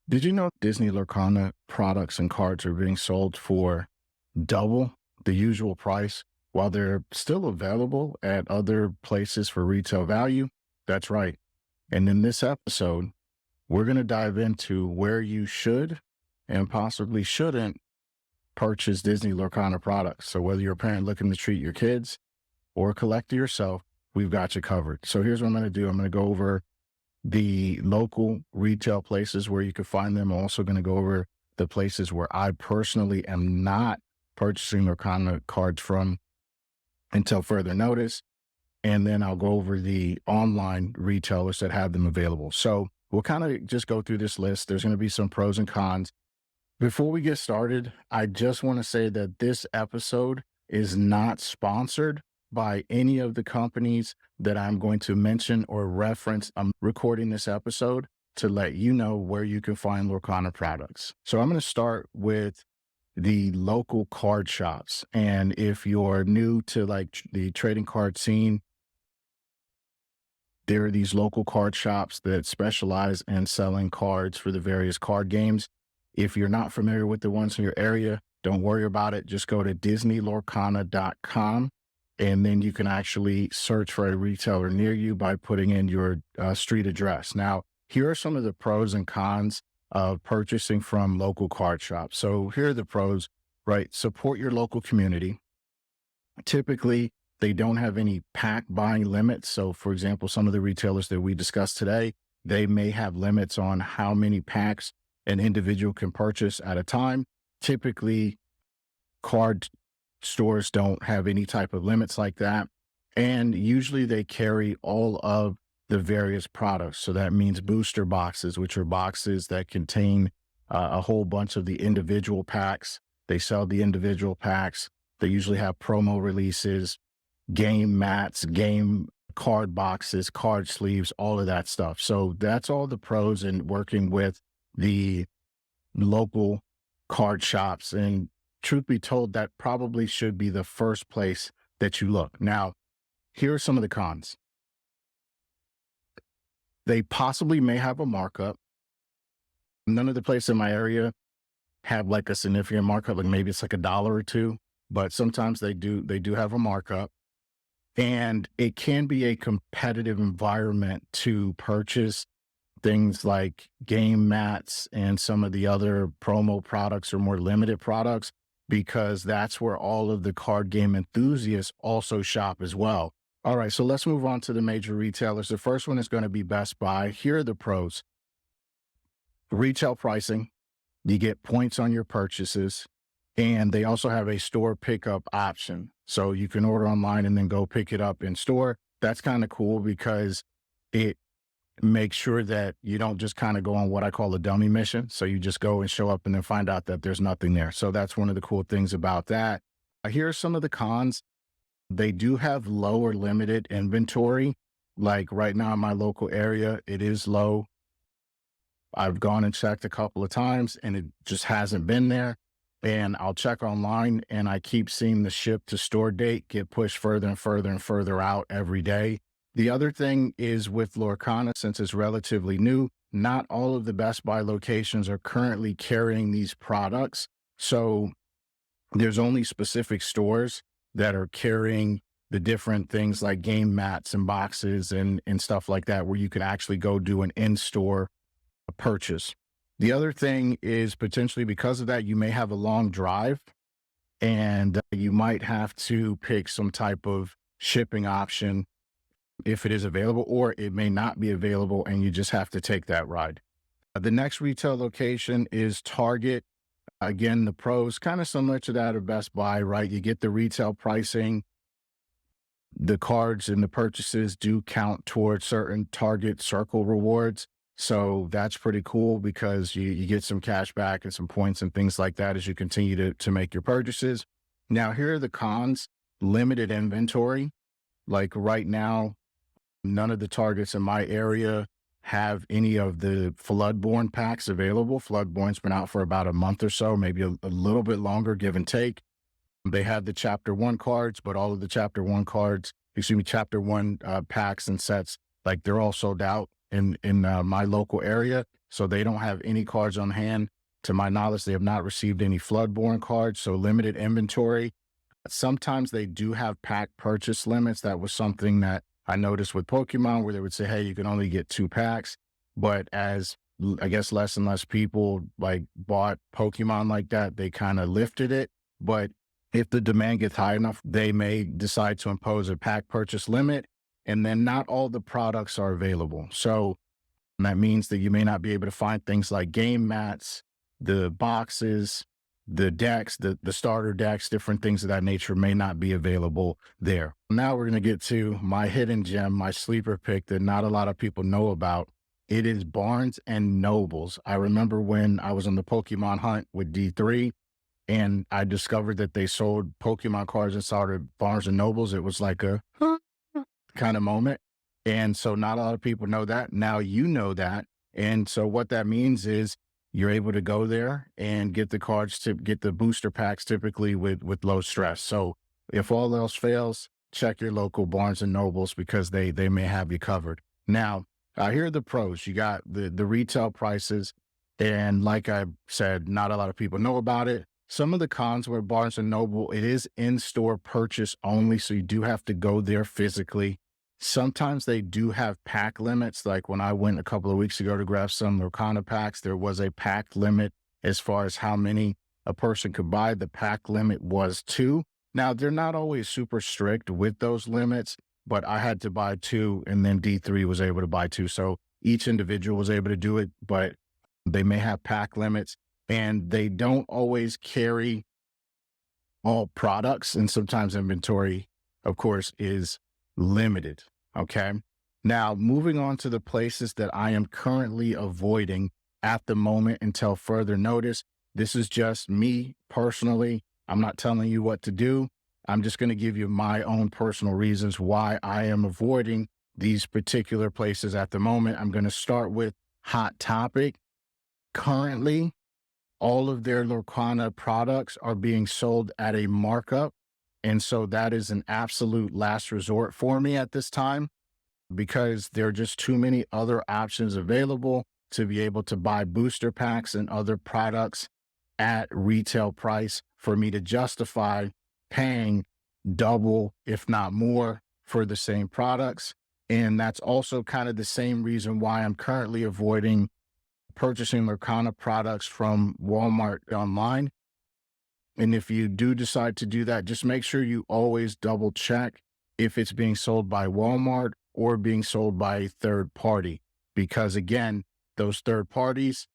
Did you know Disney Lorcana products and cards are being sold for double the usual price while they're still available at other places for retail value? That's right. And in this episode, we're going to dive into where you should and possibly shouldn't purchase Disney Lorcana products. So whether you're a parent looking to treat your kids or collect yourself, we've got you covered. So here's what I'm going to do. I'm going to go over the local retail places where you can find them. I'm also going to go over the places where I personally am not purchasing Lorcana cards from until further notice. And then I'll go over the online retailers that have them available. So we'll kind of just go through this list. There's going to be some pros and cons. Before we get started, I just want to say that this episode is not sponsored by any of the companies that I'm going to mention or reference. I'm recording this episode to let you know where you can find Lorcana products. So I'm going to start with the local card shops. And if you're new to like the trading card scene, there are these local card shops that specialize in selling cards for the various card games. If you're not familiar with the ones in your area, don't worry about it. Just go to DisneyLorcana.com, and then you can actually search for a retailer near you by putting in your street address. Now, here are some of the pros and cons of purchasing from local card shops. So here are the pros, right? Support your local community. Typically, they don't have any pack buying limits. So for example, some of the retailers that we discussed today, they may have limits on how many packs an individual can purchase at a time. Typically, card stores don't have any type of limits like that. And usually they carry all of the various products. So that means booster boxes, which are boxes that contain a whole bunch of the individual packs. They sell the individual packs. They usually have promo releases, game mats, game card boxes, card sleeves, all of that stuff. So that's all the pros in working with the local card shops. And truth be told, that probably should be the first place that you look. Now, here are some of the cons. They possibly may have a markup. None of the places in my area have like a significant markup, like maybe it's like $1 or $2, but sometimes they do have a markup. And it can be a competitive environment to purchase things like game mats and some of the other promo products or more limited products, because that's where all of the card game enthusiasts also shop as well. All right, so let's move on to the major retailers. The first one is going to be Best Buy. Here are the pros. Retail pricing, you get points on your purchases, and they also have a store pickup option. So you can order online and then go pick it up in store. That's kind of cool because it makes sure that you don't just kind of go on what I call a dummy mission. So you just go and show up and then find out that there's nothing there. So that's one of the cool things about that. Here are some of the cons. They do have lower limited inventory. Like right now in my local area, it is low. I've gone and checked a couple of times and it just hasn't been there. And I'll check online and I keep seeing the ship to store date get pushed further and further and further out every day. The other thing is with Lorcana, since it's relatively new, not all of the Best Buy locations are currently carrying these products. So there's only specific stores that are carrying the different things like game mats and boxes and stuff like that, where you can actually go do an in-store purchase. The other thing is potentially because of that, you may have a long drive and you might have to pick some type of shipping option if it is available, or it may not be available and you just have to take that ride. The next retail location is Target. Again, the pros kind of similar to that of Best Buy, right? You get the retail pricing. The cards and the purchases do count towards certain Target Circle rewards. So that's pretty cool because you get some cash back and some points and things like that as you continue to make your purchases. Now, here are the cons. Limited inventory. Like right now, none of the Targets in my area have any of the Floodborne packs available. Floodborne's been out for about a month or so, maybe a little bit longer, give and take. They have the Chapter 1 cards, but all of the Chapter 1 cards, Chapter 1 packs and sets, like they're all sold out in my local area. So they don't have any cards on hand. To my knowledge, they have not received any Floodborne cards, so limited inventory. Sometimes they do have pack purchase limits. That was something that I noticed with Pokemon, where they would say, hey, you can only get 2 packs. But as I guess less and less people like bought Pokemon like that, they kind of lifted it. But if the demand gets high enough, they may decide to impose a pack purchase limit. And then not all the products are available. So that means that you may not be able to find things like game mats, the boxes, the decks, the starter decks, different things of that nature may not be available there. Now we're going to get to my hidden gem, my sleeper pick that not a lot of people know about. It is Barnes and Nobles. I remember when I was on the Pokemon hunt with D3 and I discovered that they sold Pokemon cards inside of Barnes and Nobles. It was like a kind of moment. And so not a lot of people know that. Now you know that. And so what that means is you're able to go there and get the cards to get the booster packs typically with low stress. So if all else fails, check your local Barnes and Nobles because they may have you covered. Now, here are the pros. You got the retail prices. And like I said, not a lot of people know about it. Some of the cons with Barnes and Noble, it is in-store purchase only. So you do have to go there physically. Sometimes they do have pack limits. Like when I went a couple of weeks ago to grab some Lorcana packs, there was a pack limit as far as how many a person could buy. The pack limit was 2. Now, they're not always super strict with those limits, but I had to buy 2 and then D3 was able to buy 2. So each individual was able to do it, but they may have pack limits and they don't always carry all products. And sometimes inventory, of course, is limited. Okay. Now, moving on to the places that I am currently avoiding at the moment until further notice. This is just me personally. I'm not telling you what to do. I'm just going to give you my own personal reasons why I am avoiding these particular places at the moment. I'm going to start with Hot Topic. Currently, all of their Lorcana products are being sold at a markup. And so that is an absolute last resort for me at this time because there are just too many other options available to be able to buy booster packs and other products at retail price for me to justify paying double, if not more, for the same products. And that's also kind of the same reason why I'm currently avoiding purchasing Lorcana products from Walmart online. And if you do decide to do that, just make sure you always double check if it's being sold by Walmart or being sold by a third party. Because again, those third parties,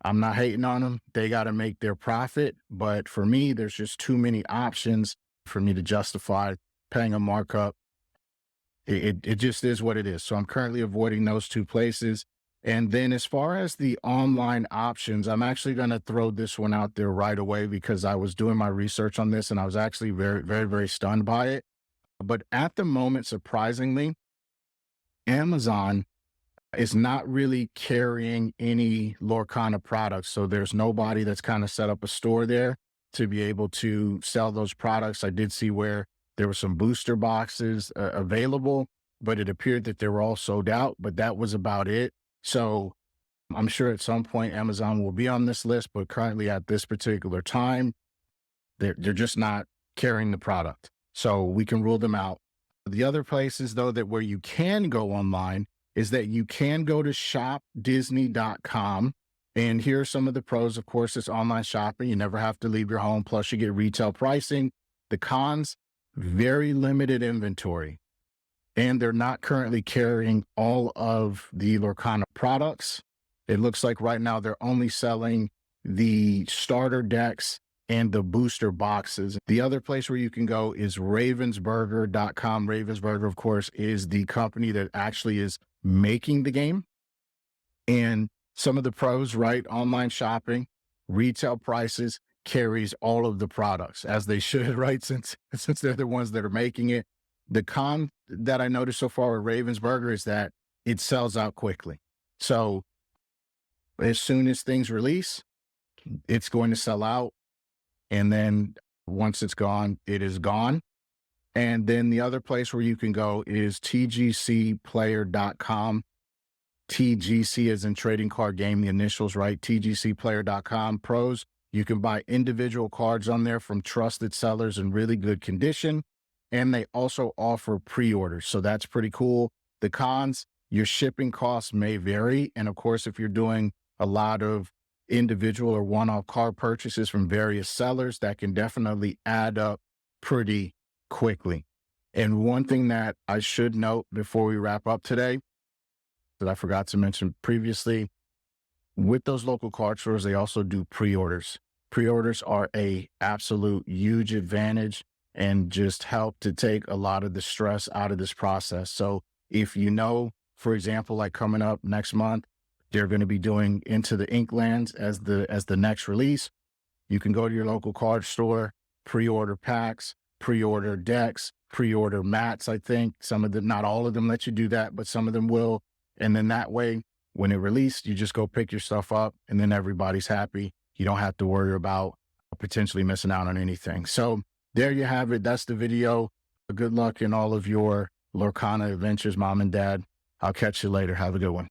I'm not hating on them. They got to make their profit. But for me, there's just too many options for me to justify paying a markup. It just is what it is. So I'm currently avoiding those 2 places. And then as far as the online options, I'm actually going to throw this one out there right away because I was doing my research on this and I was actually very, very, very stunned by it. But at the moment, surprisingly, Amazon is not really carrying any Lorcana products. So there's nobody that's kind of set up a store there to be able to sell those products. I did see where there were some booster boxes available, but it appeared that they were all sold out, but that was about it. So I'm sure at some point Amazon will be on this list, but currently at this particular time, they're just not carrying the product. So we can rule them out. The other places though, that where you can go online is that you can go to shopdisney.com. And here are some of the pros. Of course, it's online shopping. You never have to leave your home. Plus you get retail pricing. The cons, very limited inventory. And they're not currently carrying all of the Lorcana products. It looks like right now they're only selling the starter decks and the booster boxes. The other place where you can go is ravensburger.com. Ravensburger, of course, is the company that actually is making the game. And some of the pros, right? Online shopping, retail prices, carries all of the products as they should, right? Since they're the ones that are making it. The con that I noticed so far with Ravensburger is that it sells out quickly. So as soon as things release, it's going to sell out. And then once it's gone, it is gone. And then the other place where you can go is tgcplayer.com. TGC as in trading card game, the initials, right? TGCplayer.com pros. You can buy individual cards on there from trusted sellers in really good condition. And they also offer pre-orders. So that's pretty cool. The cons, your shipping costs may vary. And of course, if you're doing a lot of individual or one-off card purchases from various sellers, that can definitely add up pretty quickly. And one thing that I should note before we wrap up today that I forgot to mention previously, with those local card stores, they also do pre-orders. Pre-orders are a absolute huge advantage and just help to take a lot of the stress out of this process. So if you know, for example, like coming up next month, they're going to be doing Into the Inklands as the next release. You can go to your local card store, pre-order packs, pre-order decks, pre-order mats. I think some of them, not all of them let you do that, but some of them will. And then that way, when it released, you just go pick your stuff up and then everybody's happy. You don't have to worry about potentially missing out on anything. So there you have it. That's the video. Good luck in all of your Lorcana adventures, mom and dad. I'll catch you later. Have a good one.